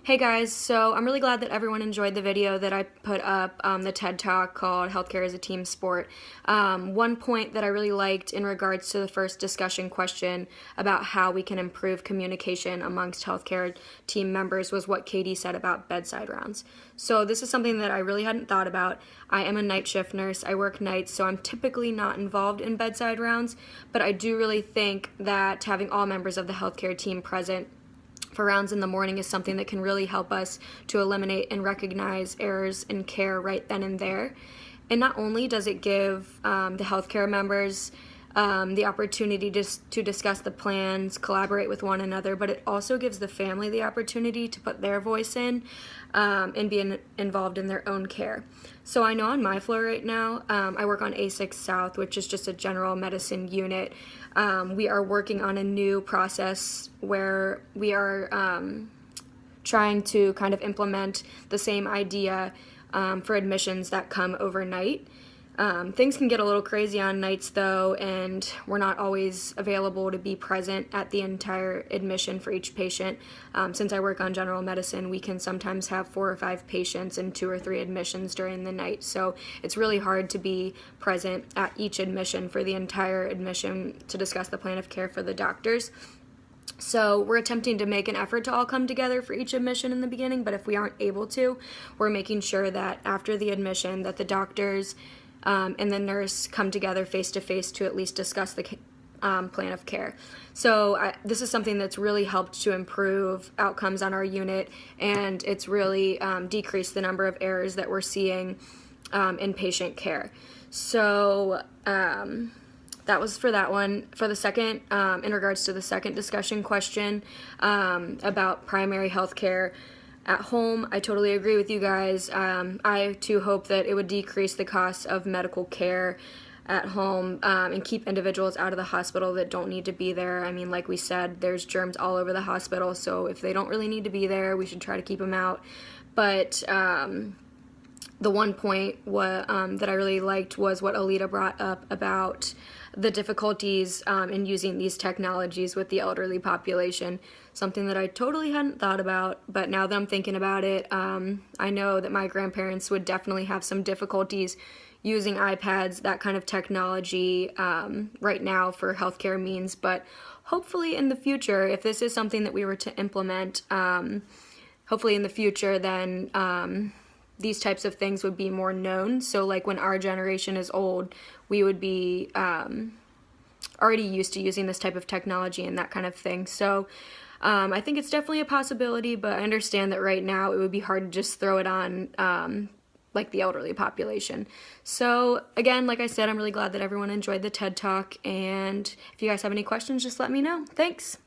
Hey guys, so I'm really glad that everyone enjoyed the video that I put up, the TED Talk called Healthcare is a Team Sport. One point that I really liked in regards to the first discussion question about how we can improve communication amongst healthcare team members was what Katie said about bedside rounds. So this is something that I really hadn't thought about. I am a night shift nurse. I work nights, so I'm typically not involved in bedside rounds, but I do really think that having all members of the healthcare team present for rounds in the morning is something that can really help us to eliminate and recognize errors in care right then and there. And not only does it give the healthcare members the opportunity to discuss the plans, collaborate with one another, but it also gives the family the opportunity to put their voice in and be involved in their own care. So I know on my floor right now, I work on A6 South, which is just a general medicine unit. We are working on a new process where we are trying to kind of implement the same idea for admissions that come overnight. Things can get a little crazy on nights though, and we're not always available to be present at the entire admission for each patient. Since I work on general medicine, we can sometimes have 4 or 5 patients and 2 or 3 admissions during the night. So it's really hard to be present at each admission for the entire admission to discuss the plan of care for the doctors. So we're attempting to make an effort to all come together for each admission in the beginning, but if we aren't able to, we're making sure that after the admission that the doctors and the nurse come together face-to-face to at least discuss the plan of care. So this is something that's really helped to improve outcomes on our unit, and it's really decreased the number of errors that we're seeing in patient care. So that was for that one. For the second, in regards to the second discussion question about primary health care at home, I totally agree with you guys. I too hope that it would decrease the cost of medical care at home and keep individuals out of the hospital that don't need to be there. I mean, like we said, there's germs all over the hospital, so if they don't really need to be there, we should try to keep them out. But the one point that I really liked was what Alita brought up about the difficulties in using these technologies with the elderly population, something that I totally hadn't thought about, but now that I'm thinking about it, I know that my grandparents would definitely have some difficulties using iPads, that kind of technology right now for healthcare means, but hopefully in the future, if this is something that we were to implement, hopefully in the future then these types of things would be more known. So like when our generation is old, we would be already used to using this type of technology and that kind of thing. So I think it's definitely a possibility, but I understand that right now it would be hard to just throw it on like the elderly population. So again, like I said, I'm really glad that everyone enjoyed the TED Talk, and if you guys have any questions, just let me know. Thanks!